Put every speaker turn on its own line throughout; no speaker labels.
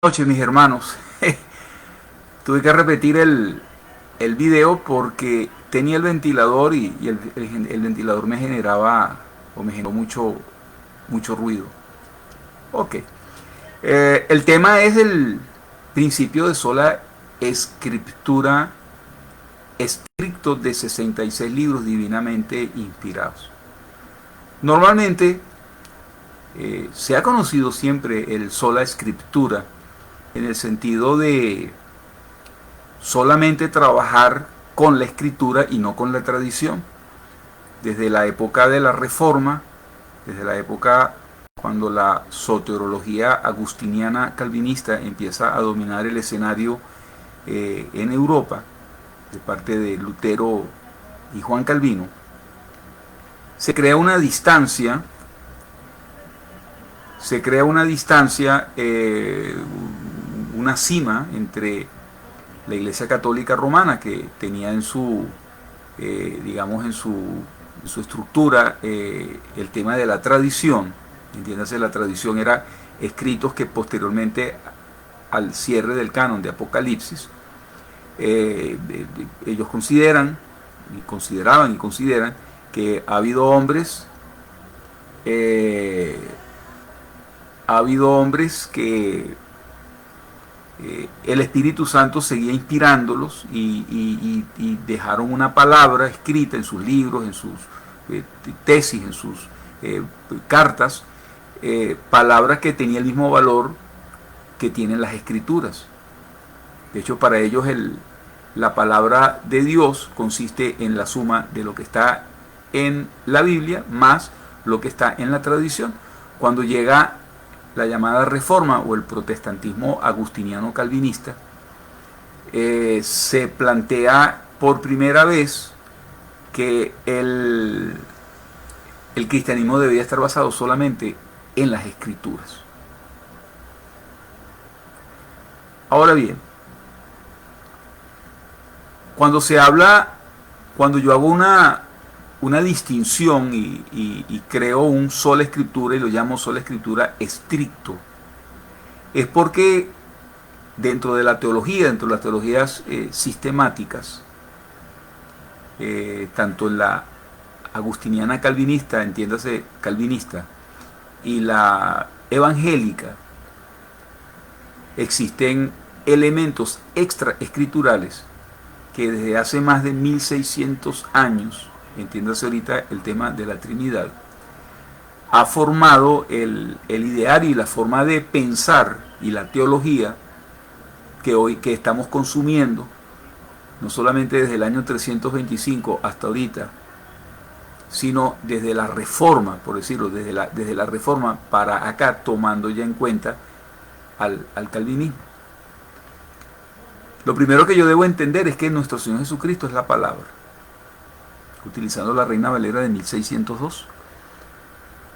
Noches, mis hermanos. Tuve que repetir el video porque tenía el ventilador y el ventilador me generaba o me generó mucho ruido. Ok. El tema es el principio de sola escritura estricto de 66 libros divinamente inspirados. Normalmente se ha conocido siempre el sola escritura en el sentido de solamente trabajar con la escritura y no con la tradición. Desde la época de la Reforma, desde la época cuando la soteriología agustiniana calvinista empieza a dominar el escenario en Europa, de parte de Lutero y Juan Calvino, se crea una distancia, una cima entre la Iglesia Católica Romana, que tenía en su, digamos, en su estructura el tema de la tradición. Entiéndase, la tradición era escritos que posteriormente al cierre del canon de Apocalipsis, ellos consideraban y consideran que eh, ha habido hombres que el Espíritu Santo seguía inspirándolos y dejaron una palabra escrita en sus libros, en sus tesis, en sus cartas, palabra que tenía el mismo valor que tienen las escrituras. De hecho, para ellos la palabra de Dios consiste en la suma de lo que está en la Biblia más lo que está en la tradición. Cuando llega la llamada reforma o el protestantismo agustiniano calvinista, se plantea por primera vez que el cristianismo debía estar basado solamente en las escrituras. Ahora bien, cuando yo hago una distinción y creo un sola escritura y lo llamo sola escritura estricto, es porque dentro de la teología, dentro de las teologías sistemáticas, tanto en la agustiniana calvinista, entiéndase calvinista, y la evangélica, existen elementos extra escriturales que desde hace más de 1600 años, entiéndase ahorita el tema de la Trinidad, ha formado el ideario y la forma de pensar y la teología que estamos consumiendo, no solamente desde el año 325 hasta ahorita, sino desde la Reforma, por decirlo, desde la Reforma para acá, tomando ya en cuenta al calvinismo. Lo primero que yo debo entender es que nuestro Señor Jesucristo es la palabra, utilizando la Reina Valera de 1602.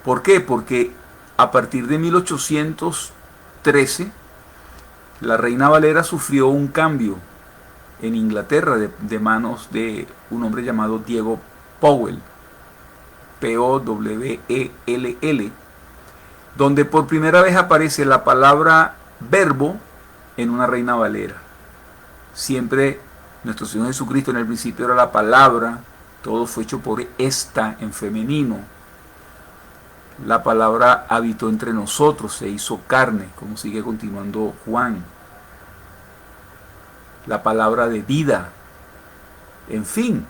¿Por qué? Porque a partir de 1813 la Reina Valera sufrió un cambio en Inglaterra de manos de un hombre llamado Diego Powell, Powell, donde por primera vez aparece la palabra verbo en una Reina Valera. Siempre nuestro Señor Jesucristo en el principio era la palabra, todo fue hecho por esta en femenino. La palabra habitó entre nosotros, se hizo carne, como sigue continuando Juan. La palabra de vida. En fin,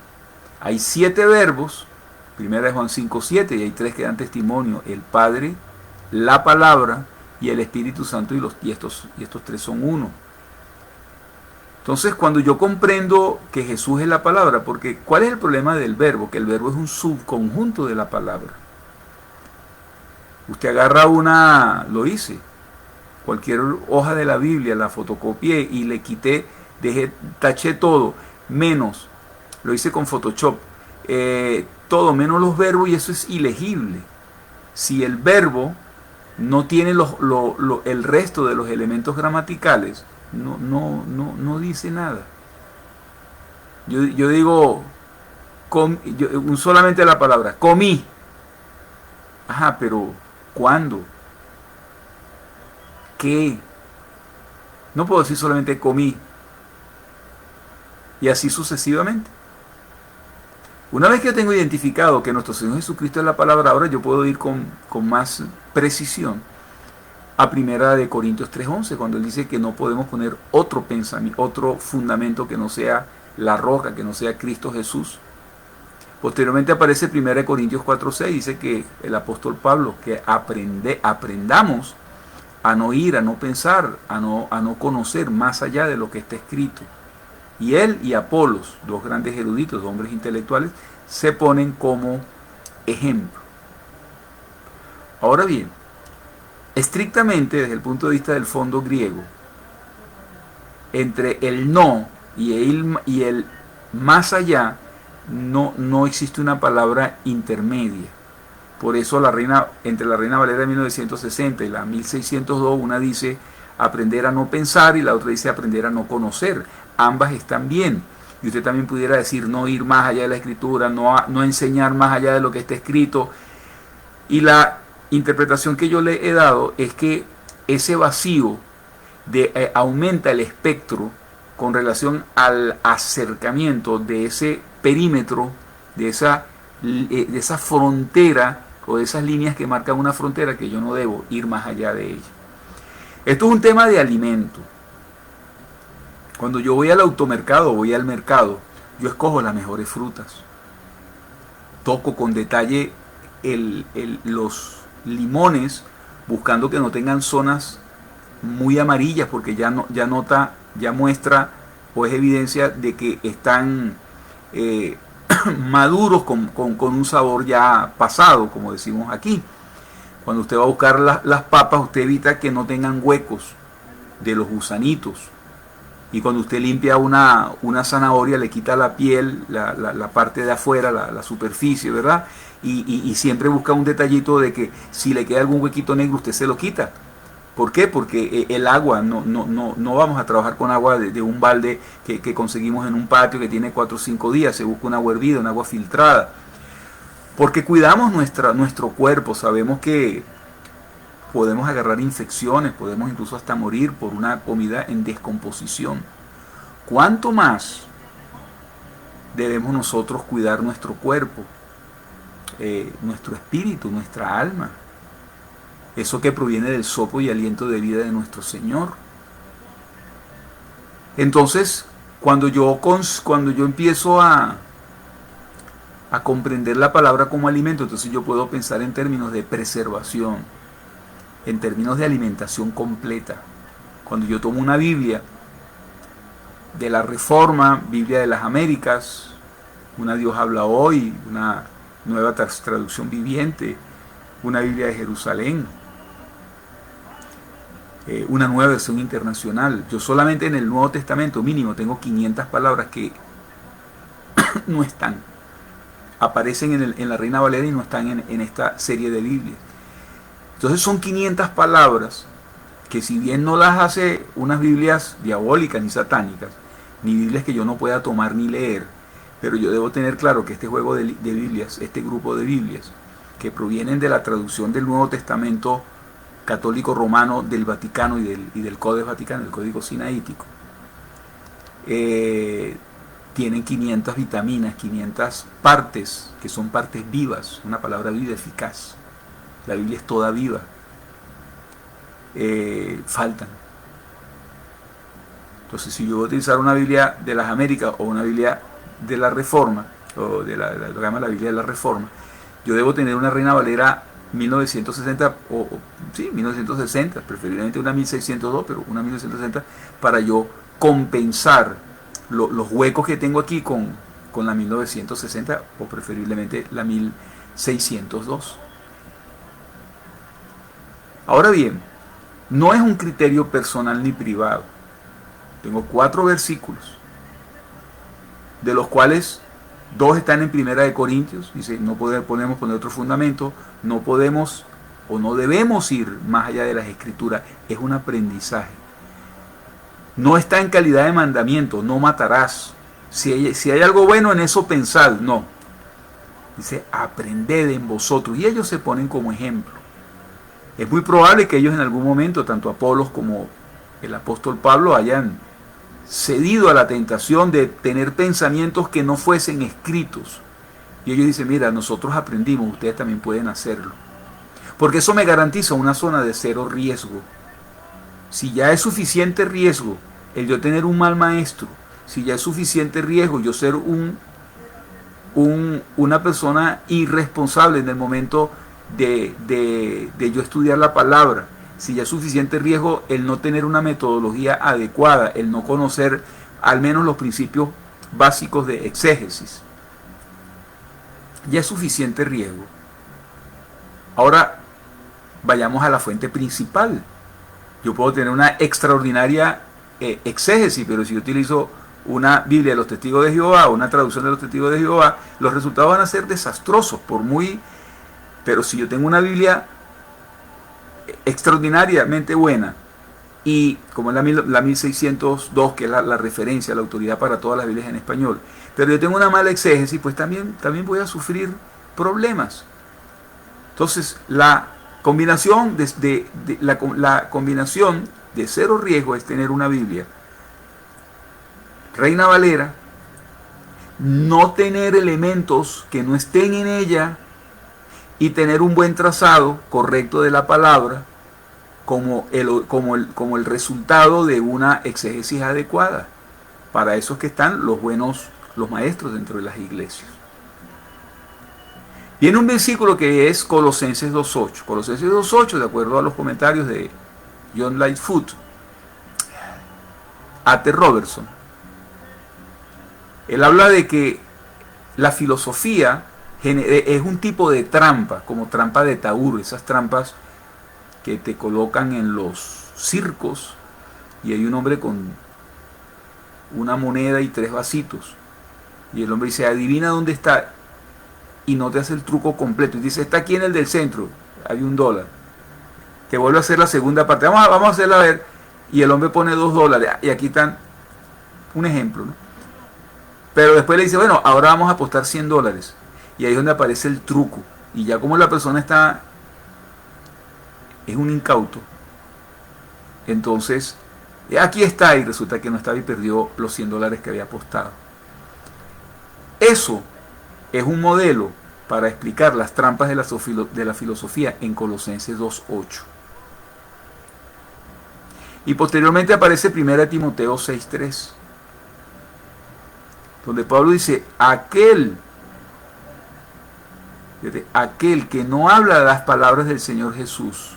hay 7 verbos, primera de Juan 5:7, y hay 3 que dan testimonio: el Padre, la palabra y el Espíritu Santo, y estos 3 son uno. Entonces, cuando yo comprendo que Jesús es la palabra, porque ¿cuál es el problema del verbo? Que el verbo es un subconjunto de la palabra. Usted agarra lo hice, cualquier hoja de la Biblia, la fotocopié y le quité, taché todo, menos, lo hice con Photoshop, todo menos los verbos, y eso es ilegible. Si el verbo no tiene el resto de los elementos gramaticales, no dice nada. Yo digo, solamente la palabra, comí. Ajá, pero ¿cuándo? ¿Qué? No puedo decir solamente comí. Y así sucesivamente. Una vez que yo tengo identificado que nuestro Señor Jesucristo es la palabra, ahora yo puedo ir con más precisión a primera de Corintios 3:11, cuando él dice que no podemos poner otro pensamiento, otro fundamento que no sea la roca, que no sea Cristo Jesús. Posteriormente aparece primera de Corintios 4:6, dice que el apóstol Pablo, que aprendamos a no ir, a no pensar, a no conocer más allá de lo que está escrito. Y él y Apolos, dos grandes eruditos, hombres intelectuales, se ponen como ejemplo. Ahora bien, estrictamente desde el punto de vista del fondo griego, entre el no y el más allá, no existe una palabra intermedia. Por eso entre la Reina Valera de 1960 y la 1602, una dice aprender a no pensar y la otra dice aprender a no conocer. Ambas están bien. Y usted también pudiera decir no ir más allá de la escritura, no enseñar más allá de lo que está escrito. Y la interpretación que yo le he dado es que ese vacío aumenta el espectro con relación al acercamiento de ese perímetro, de esa frontera o de esas líneas que marcan una frontera que yo no debo ir más allá de ella. Esto es un tema de alimento. Cuando yo voy al automercado, voy al mercado, yo escojo las mejores frutas. Toco con detalle los limones, buscando que no tengan zonas muy amarillas, porque ya muestra o es evidencia de que están maduros con un sabor ya pasado, como decimos aquí. Cuando usted va a buscar las papas, usted evita que no tengan huecos de los gusanitos. Y cuando usted limpia una zanahoria, le quita la piel, la parte de afuera, la superficie, ¿verdad? Y siempre busca un detallito de que si le queda algún huequito negro, usted se lo quita. ¿Por qué? Porque el agua, no vamos a trabajar con agua de un balde que conseguimos en un patio que tiene 4 o 5 días. Se busca un agua hervida, un agua filtrada. Porque cuidamos nuestro cuerpo, sabemos que podemos agarrar infecciones, podemos incluso hasta morir por una comida en descomposición. ¿Cuánto más debemos nosotros cuidar nuestro cuerpo, nuestro espíritu, nuestra alma? Eso que proviene del soplo y aliento de vida de nuestro Señor. Entonces, cuando yo empiezo a comprender la palabra como alimento, entonces yo puedo pensar en términos de preservación, en términos de alimentación completa. Cuando yo tomo una Biblia de la Reforma, Biblia de las Américas, una Dios habla hoy, una nueva traducción viviente, una Biblia de Jerusalén, una nueva versión internacional. Yo solamente en el Nuevo Testamento mínimo tengo 500 palabras que no están. Aparecen en la Reina Valera y no están en esta serie de Biblias. Entonces son 500 palabras que, si bien no las hace unas Biblias diabólicas ni satánicas, ni Biblias que yo no pueda tomar ni leer, pero yo debo tener claro que este juego de Biblias, este grupo de Biblias, que provienen de la traducción del Nuevo Testamento católico romano del Vaticano y del Codex Vaticano, el Código Sinaítico, tienen 500 vitaminas, 500 partes, que son partes vivas, una palabra viva eficaz. La Biblia es toda viva. Faltan. Entonces, si yo voy a utilizar una Biblia de las Américas o una Biblia de la Reforma, o de la Biblia de la Reforma, yo debo tener una Reina Valera 1960, sí, 1960, preferiblemente una 1602, pero una 1960, para yo compensar los huecos que tengo aquí con la 1960 o preferiblemente la 1602. Ahora bien, no es un criterio personal ni privado. Tengo 4 versículos, de los cuales 2 están en Primera de Corintios. Dice, no podemos poner otro fundamento, no podemos o no debemos ir más allá de las Escrituras. Es un aprendizaje. No está en calidad de mandamiento, no matarás. Si hay algo bueno en eso, pensad. No. Dice, aprended en vosotros. Y ellos se ponen como ejemplo. Es muy probable que ellos en algún momento, tanto Apolos como el apóstol Pablo hayan cedido a la tentación de tener pensamientos que no fuesen escritos. Y ellos dicen, mira, nosotros aprendimos, ustedes también pueden hacerlo. Porque eso me garantiza una zona de cero riesgo. Si ya es suficiente riesgo el yo tener un mal maestro, si ya es suficiente riesgo yo ser una persona irresponsable en el momento de yo estudiar la palabra, si ya es suficiente riesgo el no tener una metodología adecuada, el no conocer al menos los principios básicos de exégesis, ya es suficiente riesgo. Ahora vayamos a la fuente principal. Yo puedo tener una extraordinaria exégesis, pero si yo utilizo una Biblia de los Testigos de Jehová, una traducción de los Testigos de Jehová, los resultados van a ser desastrosos, pero si yo tengo una Biblia extraordinariamente buena, y como es la 1602, que es la referencia, la autoridad para todas las Biblias en español, pero yo tengo una mala exégesis, pues también voy a sufrir problemas. Entonces, la combinación la combinación de cero riesgo es tener una Biblia Reina Valera, no tener elementos que no estén en ella y tener un buen trazado correcto de la palabra como el resultado de una exégesis adecuada. Para eso es que están los maestros dentro de las iglesias. Viene un versículo que es Colosenses 2.8. Colosenses 2.8, de acuerdo a los comentarios de John Lightfoot, A.T. Robertson, él habla de que la filosofía es un tipo de trampa, como trampa de Taur, esas trampas que te colocan en los circos y hay un hombre con una moneda y 3 vasitos y el hombre dice, adivina dónde está, y no te hace el truco completo y dice, está aquí en el del centro, hay $1, te vuelve a hacer la segunda parte, vamos a hacerla a ver, y el hombre pone $2 y aquí están, un ejemplo, ¿no? Pero después le dice, bueno, ahora vamos a apostar $100 y ahí es donde aparece el truco, y ya como la persona es un incauto, entonces aquí está, y resulta que no estaba y perdió los $100 que había apostado. Eso es un modelo para explicar las trampas de la filosofía en Colosenses 2.8. Y posteriormente aparece 1 Timoteo 6.3, donde Pablo dice, aquel que no habla de las palabras del Señor Jesús,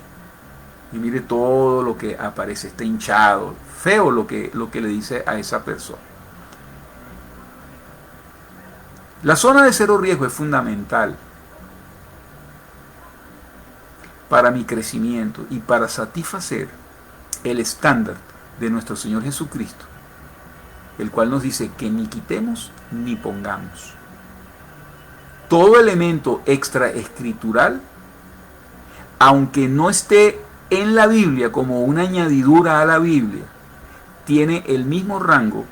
y mire todo lo que aparece, está hinchado, feo lo que le dice a esa persona. La zona de cero riesgo es fundamental para mi crecimiento y para satisfacer el estándar de nuestro Señor Jesucristo, el cual nos dice que ni quitemos ni pongamos. Todo elemento extraescritural, aunque no esté en la Biblia como una añadidura a la Biblia, tiene el mismo rango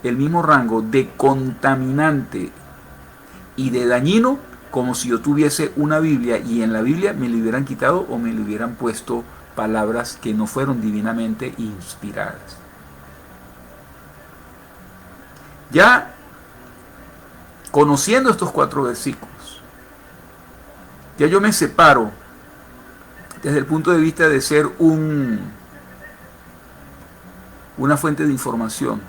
de contaminante y de dañino como si yo tuviese una Biblia y en la Biblia me le hubieran quitado o me le hubieran puesto palabras que no fueron divinamente inspiradas. Ya conociendo estos 4 versículos, ya yo me separo desde el punto de vista de ser una fuente de información,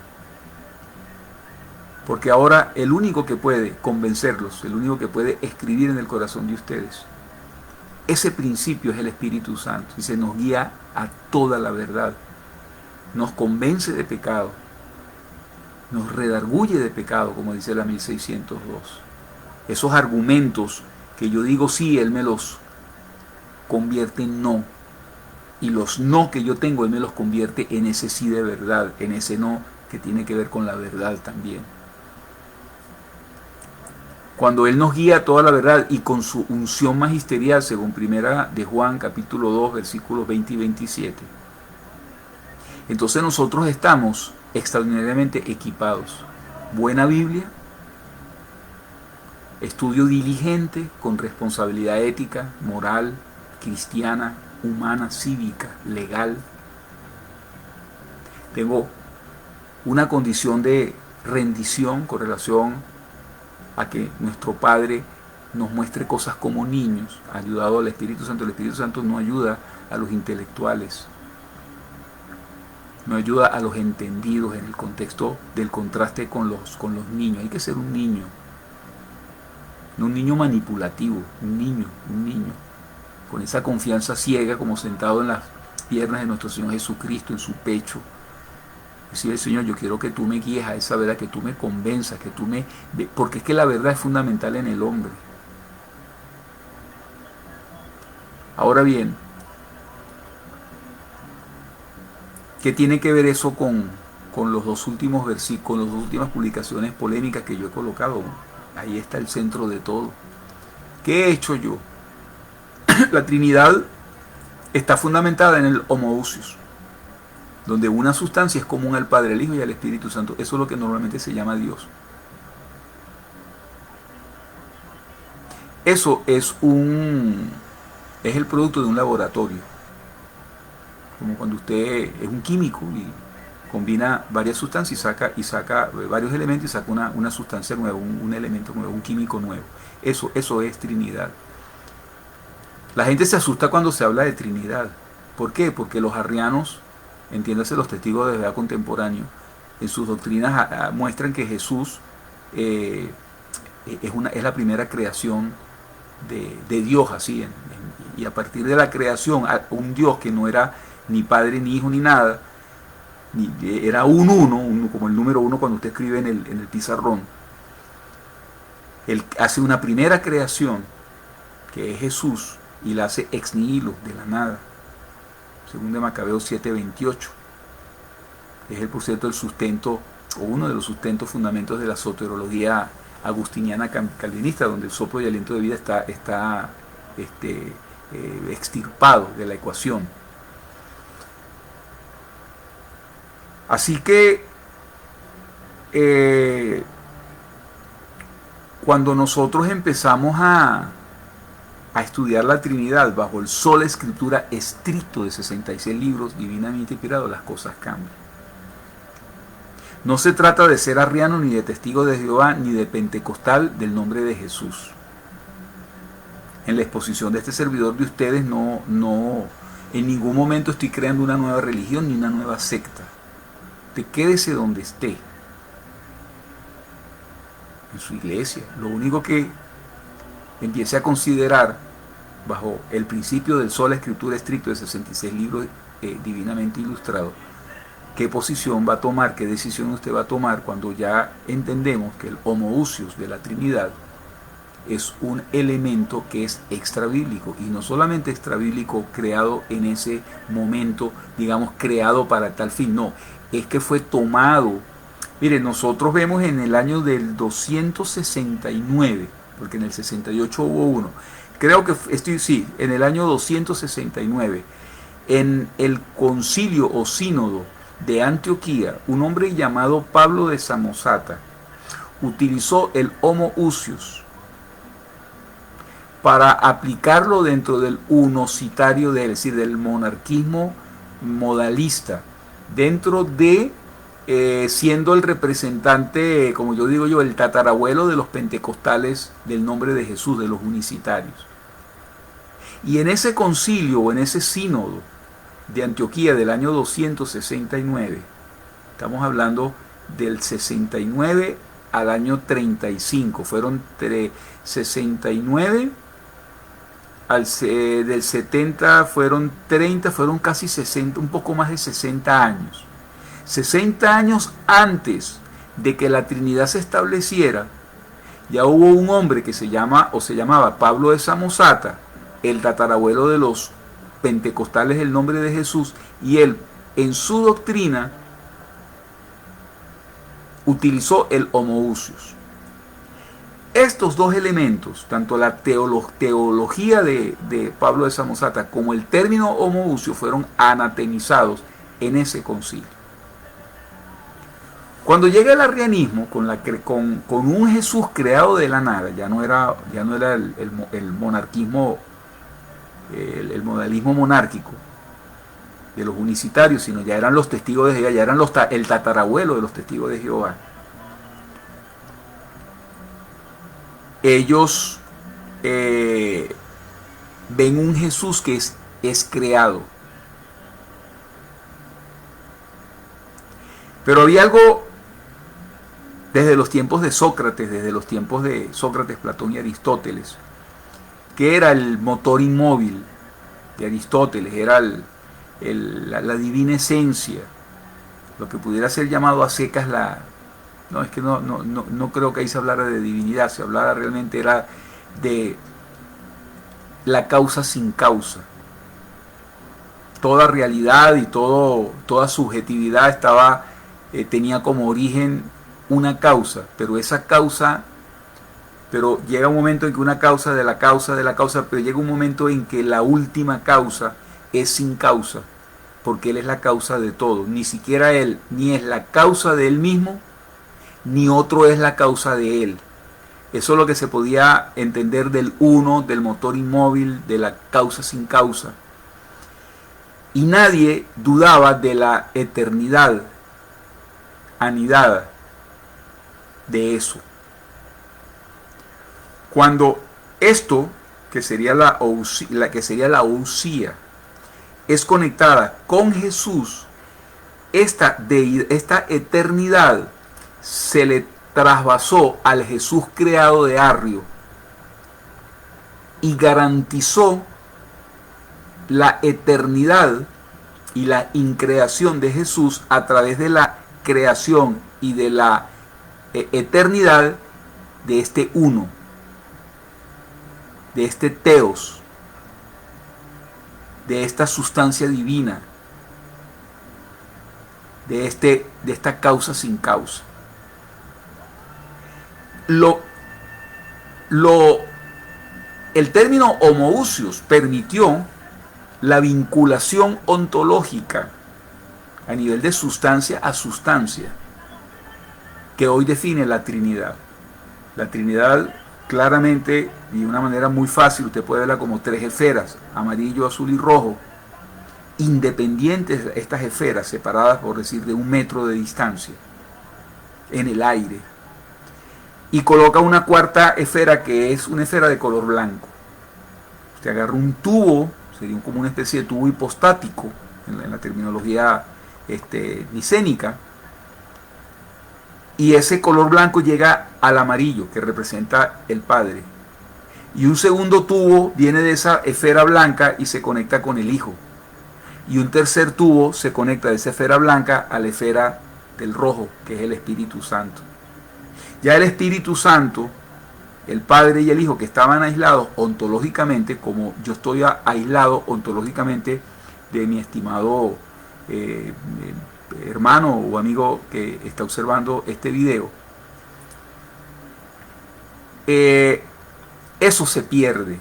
porque ahora el único que puede convencerlos, el único que puede escribir en el corazón de ustedes, ese principio es el Espíritu Santo, y se nos guía a toda la verdad, nos convence de pecado, nos redarguye de pecado, como dice la 1602. Esos argumentos que yo digo sí, Él me los convierte en no, y los no que yo tengo, Él me los convierte en ese sí de verdad, en ese no que tiene que ver con la verdad también. Cuando Él nos guía a toda la verdad y con su unción magisterial, según 1 de Juan, capítulo 2, versículos 20 y 27, entonces nosotros estamos extraordinariamente equipados. Buena Biblia, estudio diligente con responsabilidad ética, moral, cristiana, humana, cívica, legal, Tengo una condición de rendición con relación a que nuestro Padre nos muestre cosas como niños, ayudado al Espíritu Santo. El Espíritu Santo no ayuda a los intelectuales, no ayuda a los entendidos en el contexto del contraste con los niños. Hay que ser un niño, no un niño manipulativo, un niño, con esa confianza ciega como sentado en las piernas de nuestro Señor Jesucristo, en su pecho. Decirle, Señor, yo quiero que tú me guíes a esa verdad, que tú me convenzas, que tú me... Porque es que la verdad es fundamental en el hombre. Ahora bien, ¿qué tiene que ver eso con los dos últimos versículos, con las dos últimas publicaciones polémicas que yo he colocado? Ahí está el centro de todo. ¿Qué he hecho yo? La Trinidad está fundamentada en el homoousios, donde una sustancia es común al Padre, al Hijo y al Espíritu Santo. Eso es lo que normalmente se llama Dios. Eso es el producto de un laboratorio. Como cuando usted es un químico y combina varias sustancias y saca varios elementos y saca una sustancia nueva, un elemento nuevo, un químico nuevo. Eso es Trinidad. La gente se asusta cuando se habla de Trinidad. ¿Por qué? Porque los arrianos, entiéndase los testigos de edad contemporáneo, en sus doctrinas muestran que Jesús es la primera creación de Dios, así, y a partir de la creación, un Dios que no era ni Padre, ni Hijo, ni nada, era un uno, como el número uno cuando usted escribe en el pizarrón. Él hace una primera creación, que es Jesús, y la hace ex nihilo, de la nada, según de Macabeos 7:28. Es por cierto, el sustento, o uno de los sustentos fundamentos de la soterología agustiniana calvinista, donde el soplo y aliento de vida está extirpado de la ecuación. Así que cuando nosotros empezamos a estudiar la Trinidad bajo el sola escritura estricto de 66 libros divinamente inspirados, las cosas cambian. No se trata de ser arriano, ni de testigo de Jehová, ni de pentecostal del nombre de Jesús. En la exposición de este servidor de ustedes no en ningún momento estoy creando una nueva religión ni una nueva secta. Te quédese donde esté, en su iglesia. Lo único que empiece a considerar bajo el principio del sola escritura estricto de 66 libros divinamente ilustrados, qué posición va a tomar, qué decisión usted va a tomar cuando ya entendemos que el homoousios de la Trinidad es un elemento que es extrabíblico, y no solamente extrabíblico creado en ese momento, digamos, creado para tal fin, no, es que fue tomado. Miren, nosotros vemos en el año del 269, porque en el 68 hubo uno, creo que en el año 269, en el concilio o sínodo de Antioquía, un hombre llamado Pablo de Samosata utilizó el homoousios para aplicarlo dentro del unocitario es decir, del monarquismo modalista, dentro de siendo el representante, como yo digo yo, el tatarabuelo de los pentecostales del nombre de Jesús, de los unicitarios. Y en ese concilio o en ese sínodo de Antioquía del año 269, estamos hablando del 69 al año 35, fueron entre 69 del 70 fueron 30, fueron casi 60, un poco más de 60 años. 60 años antes de que la Trinidad se estableciera, ya hubo un hombre que se llamaba Pablo de Samosata, el tatarabuelo de los pentecostales del nombre de Jesús, y él en su doctrina utilizó el homoousios. Estos dos elementos, tanto la teología de Pablo de Samosata como el término homoousios, fueron anatemizados en ese concilio. Cuando llega el arrianismo con un Jesús creado de la nada, ya no era el monarquismo, el modalismo monárquico, de los unicitarios, sino ya eran los testigos de Jehová, ya eran el tatarabuelo de los testigos de Jehová. Ellos ven un Jesús que es creado. Pero había algo desde los tiempos de Sócrates, Platón y Aristóteles, que era el motor inmóvil de Aristóteles, era la divina esencia, lo que pudiera ser llamado a secas no, es que no creo que ahí se hablara de divinidad, se hablara realmente era de la causa sin causa. Toda realidad y toda subjetividad tenía como origen una causa, pero llega un momento en que una causa de la causa, pero llega un momento en que la última causa es sin causa, porque Él es la causa de todo. Ni siquiera Él, ni es la causa de Él mismo, ni otro es la causa de Él. Eso es lo que se podía entender del uno, del motor inmóvil, de la causa sin causa. Y nadie dudaba de la eternidad anidada de eso. Cuando esto, que sería la ousia, es conectada con Jesús, esta eternidad se le trasvasó al Jesús creado de Arrio y garantizó la eternidad y la increación de Jesús a través de la creación y de la eternidad de este uno, de este teos, de esta sustancia divina, de esta causa sin causa. El término homoousios permitió la vinculación ontológica a nivel de sustancia a sustancia que hoy define la Trinidad. La Trinidad claramente y de una manera muy fácil usted puede verla como tres esferas, amarillo, azul y rojo, independientes estas esferas, separadas por decir de 1 metro de distancia en el aire, y coloca una cuarta esfera que es una esfera de color blanco. Usted agarra un tubo, sería como una especie de tubo hipostático en la terminología nicénica, y ese color blanco llega al amarillo que representa el Padre, y un segundo tubo viene de esa esfera blanca y se conecta con el Hijo, y un tercer tubo se conecta de esa esfera blanca a la esfera del rojo, que es el Espíritu Santo. Ya el Espíritu Santo, el Padre y el Hijo, que estaban aislados ontológicamente, como yo estoy aislado ontológicamente de mi estimado hermano o amigo que está observando este video, eso se pierde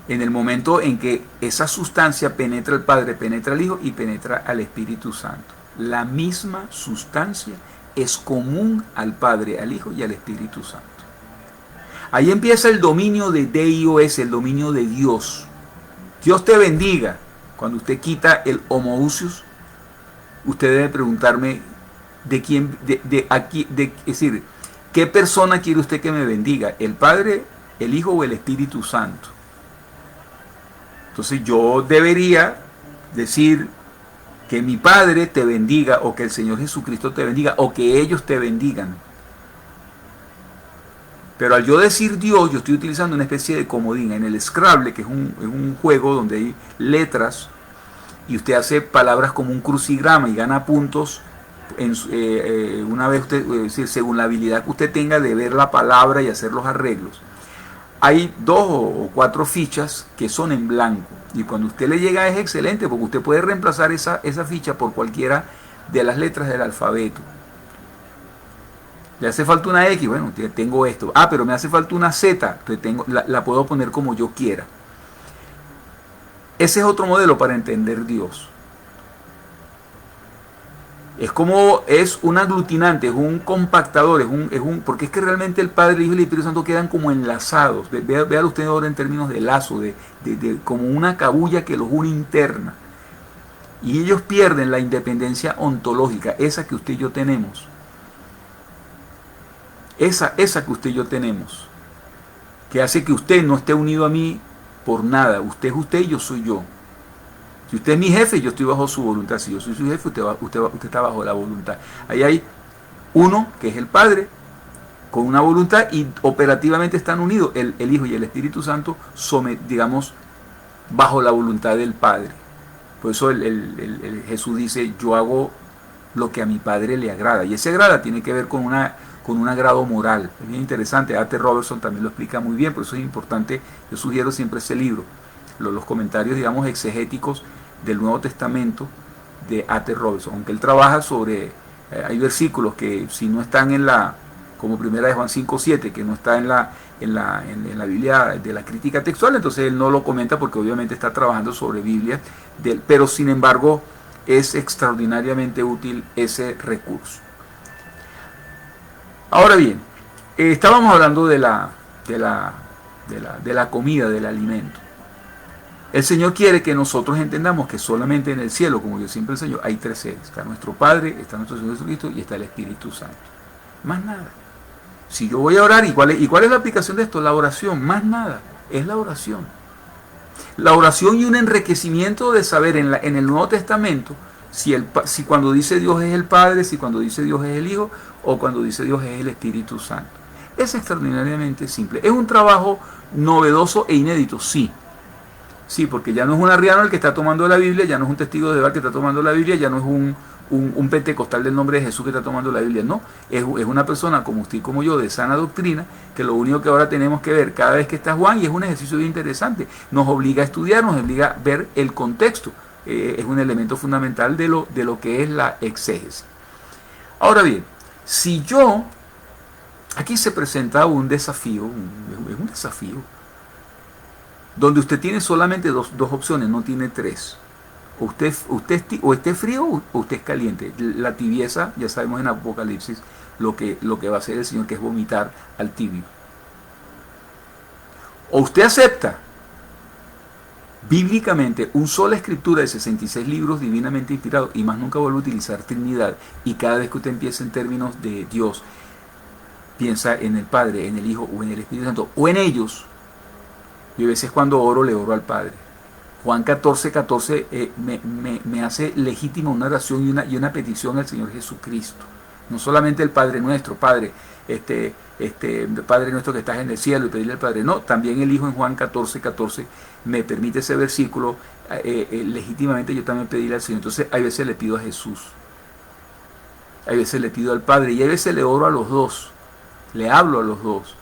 en el momento en que esa sustancia penetra al Padre, penetra al Hijo y penetra al Espíritu Santo. La misma sustancia es común al Padre, al Hijo y al Espíritu Santo. Ahí empieza el dominio de Deus, el dominio de Dios. Dios te bendiga. Cuando usted quita el homoousios, usted debe preguntarme de quién, es decir, ¿qué persona quiere usted que me bendiga? ¿El Padre, el Hijo o el Espíritu Santo? Entonces yo debería decir que mi Padre te bendiga, o que el Señor Jesucristo te bendiga, o que ellos te bendigan. Pero al yo decir Dios, yo estoy utilizando una especie de comodín. En el Scrabble, que es un juego donde hay letras, y usted hace palabras como un crucigrama y gana puntos una vez usted, es decir, según la habilidad que usted tenga de ver la palabra y hacer los arreglos. Hay 2 o 4 fichas que son en blanco, y cuando usted le llega es excelente, porque usted puede reemplazar esa ficha por cualquiera de las letras del alfabeto. Le hace falta una X, bueno, tengo esto. Ah, pero me hace falta una Z, la puedo poner como yo quiera. Ese es otro modelo para entender Dios. Es un aglutinante, es un compactador, porque es que realmente el Padre, el Hijo y el Espíritu Santo quedan como enlazados. Vean usted ahora en términos de lazo, como una cabulla que los une interna. Y ellos pierden la independencia ontológica, esa que usted y yo tenemos. Esa que usted y yo tenemos. Que hace que usted no esté unido a mí por nada. Usted es usted y yo soy yo. Si usted es mi jefe, yo estoy bajo su voluntad. Si yo soy su jefe, usted está bajo la voluntad. Ahí hay uno, que es el Padre, con una voluntad, y operativamente están unidos el Hijo y el Espíritu Santo, digamos, bajo la voluntad del Padre. Por eso Jesús dice, yo hago lo que a mi Padre le agrada. Y ese agrada tiene que ver con un agrado moral. Es bien interesante. A.T. Robertson también lo explica muy bien, por eso es importante. Yo sugiero siempre ese libro. Los comentarios, digamos, exegéticos del Nuevo Testamento de A.T. Robertson, aunque él trabaja sobre, hay versículos que si no están como primera de Juan 5:7, que no está en la Biblia de la crítica textual, entonces él no lo comenta porque obviamente está trabajando sobre Biblia, pero sin embargo es extraordinariamente útil ese recurso. Ahora bien, estábamos hablando de la comida, del alimento. El Señor quiere que nosotros entendamos que solamente en el cielo, como yo siempre enseño, hay tres seres. Está nuestro Padre, está nuestro Señor Jesucristo y está el Espíritu Santo. Más nada. Si yo voy a orar, ¿y cuál es la aplicación de esto? La oración, más nada. Es la oración. La oración y un enriquecimiento de saber en el Nuevo Testamento si cuando dice Dios es el Padre, si cuando dice Dios es el Hijo o cuando dice Dios es el Espíritu Santo. Es extraordinariamente simple. Es un trabajo novedoso e inédito, sí. Sí, porque ya no es un arriano el que está tomando la Biblia, ya no es un testigo de Jehová que está tomando la Biblia, ya no es un pentecostal del nombre de Jesús que está tomando la Biblia, no. Es una persona como usted y como yo, de sana doctrina, que lo único que ahora tenemos que ver cada vez que está Juan, y es un ejercicio bien interesante, nos obliga a estudiar, nos obliga a ver el contexto. Es un elemento fundamental de lo que es la exégesis. Ahora bien, aquí se presenta un desafío, es un desafío, donde usted tiene solamente dos opciones, no tiene tres. Usted esté frío o usted es caliente. La tibieza, ya sabemos en Apocalipsis lo que va a hacer el Señor, que es vomitar al tibio. O usted acepta bíblicamente una sola escritura de 66 libros divinamente inspirados, y más nunca vuelve a utilizar Trinidad, y cada vez que usted empieza en términos de Dios, piensa en el Padre, en el Hijo o en el Espíritu Santo, o en ellos. Yo a veces cuando oro, le oro al Padre. Juan 14:14 me hace legítima una oración y una petición al Señor Jesucristo. No solamente el Padre nuestro, Padre nuestro que estás en el cielo, y pedirle al Padre. No, también el Hijo en Juan 14:14 me permite ese versículo. Legítimamente yo también pedirle al Señor. Entonces hay veces le pido a Jesús, hay veces le pido al Padre, y hay veces le oro a los dos, le hablo a los dos.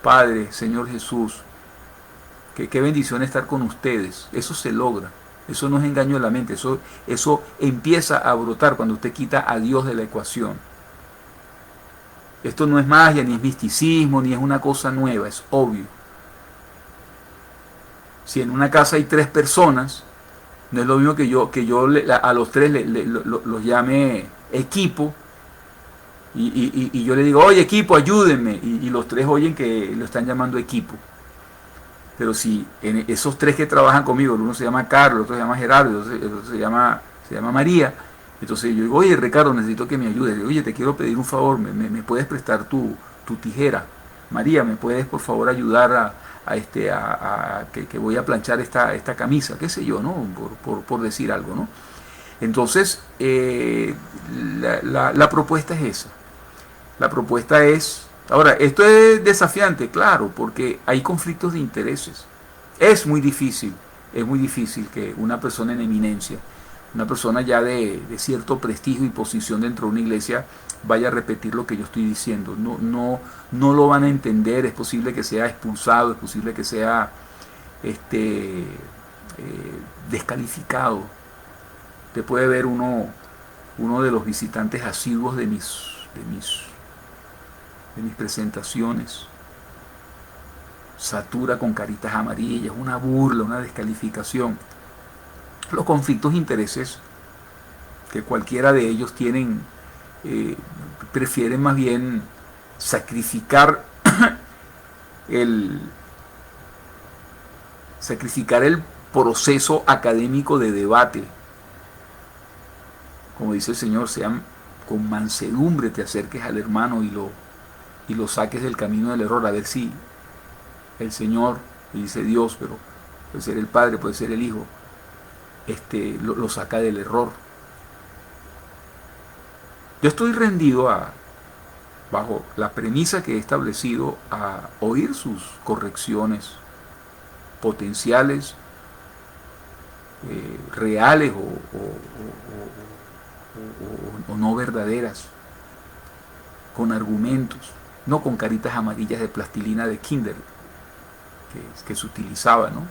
Padre, Señor Jesús, qué bendición estar con ustedes. Eso se logra. Eso no es engaño de la mente. Eso empieza a brotar cuando usted quita a Dios de la ecuación. Esto no es magia, ni es misticismo, ni es una cosa nueva. Es obvio. Si en una casa hay 3 personas, no es lo mismo que yo a los 3 los llame equipo, y yo le digo, oye equipo, ayúdenme, y los 3 oyen que lo están llamando equipo. Pero si en esos 3 que trabajan conmigo, uno se llama Carlos, otro se llama Gerardo, otro se llama María, entonces yo digo, oye Ricardo, necesito que me ayudes. Oye, te quiero pedir un favor, ¿me puedes prestar tu tijera? María, ¿me puedes por favor ayudar que voy a planchar esta camisa? Qué sé yo, ¿no? Por decir algo, ¿no? Entonces, la propuesta es esa. La propuesta es... Ahora, esto es desafiante, claro, porque hay conflictos de intereses. Es muy difícil que una persona en eminencia, una persona ya de cierto prestigio y posición dentro de una iglesia, vaya a repetir lo que yo estoy diciendo. No lo van a entender, es posible que sea expulsado, es posible que sea descalificado. Usted puede ver uno de los visitantes asiduos de mis presentaciones, satura con caritas amarillas, una burla, una descalificación. Los conflictos de intereses que cualquiera de ellos prefieren más bien sacrificar el, sacrificar el proceso académico de debate. Como dice el Señor, sean con mansedumbre te acerques al hermano y lo saques del camino del error, a ver si el Señor, y dice Dios, pero puede ser el Padre, puede ser el Hijo, lo saca del error. Yo estoy rendido bajo la premisa que he establecido, a oír sus correcciones potenciales, reales o no verdaderas, con argumentos, no con caritas amarillas de plastilina de kinder que se utilizaba, ¿no?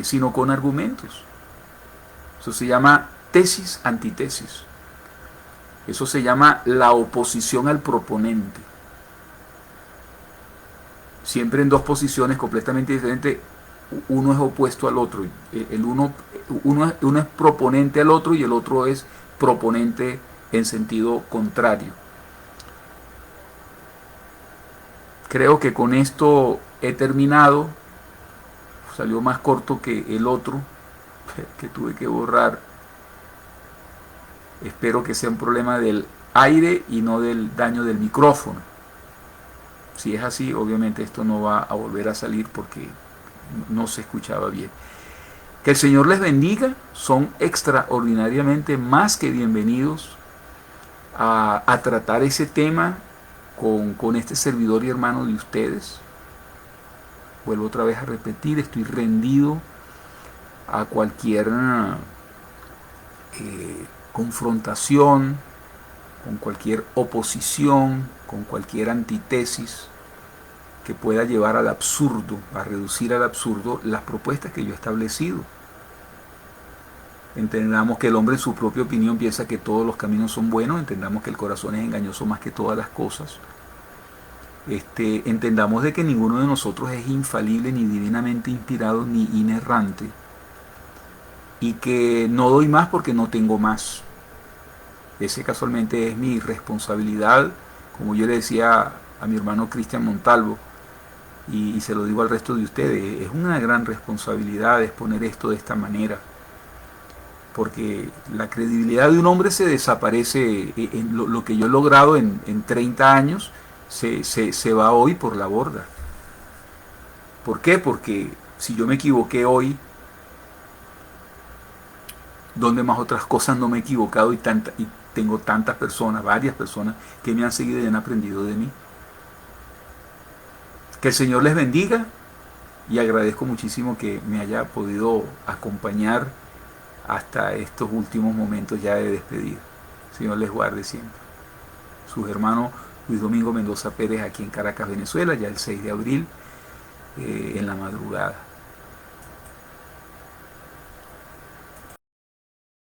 Sino con argumentos. Eso se llama tesis, antitesis. Eso se llama la oposición al proponente. Siempre en dos posiciones completamente diferentes, uno es opuesto al otro. Uno es proponente al otro y el otro es proponente en sentido contrario. Creo que con esto he terminado. Salió más corto que el otro, que tuve que borrar. Espero que sea un problema del aire y no del daño del micrófono. Si es así, obviamente esto no va a volver a salir porque no se escuchaba bien. Que el Señor les bendiga. Son extraordinariamente más que bienvenidos a tratar ese tema con este servidor y hermano de ustedes. Vuelvo otra vez a repetir, estoy rendido a cualquier confrontación, con cualquier oposición, con cualquier antitesis que pueda llevar al absurdo, a reducir al absurdo las propuestas que yo he establecido. Entendamos que el hombre en su propia opinión piensa que todos los caminos son buenos, entendamos que el corazón es engañoso más que todas las cosas. Entendamos de que ninguno de nosotros es infalible, ni divinamente inspirado, ni inerrante, y que no doy más porque no tengo más. Ese casualmente es mi responsabilidad, como yo le decía a mi hermano Cristian Montalvo, y se lo digo al resto de ustedes, es una gran responsabilidad exponer esto de esta manera, porque la credibilidad de un hombre se desaparece, en lo que yo he logrado en 30 años, se va hoy por la borda. ¿Por qué? Porque si yo me equivoqué hoy, ¿dónde más otras cosas no me he equivocado y tengo tantas personas, varias personas que me han seguido y han aprendido de mí? Que el Señor les bendiga y agradezco muchísimo que me haya podido acompañar hasta estos últimos momentos ya de despedida. El Señor les guarde siempre. Sus hermanos Luis Domingo Mendoza Pérez, aquí en Caracas, Venezuela, ya el 6 de abril, en la madrugada.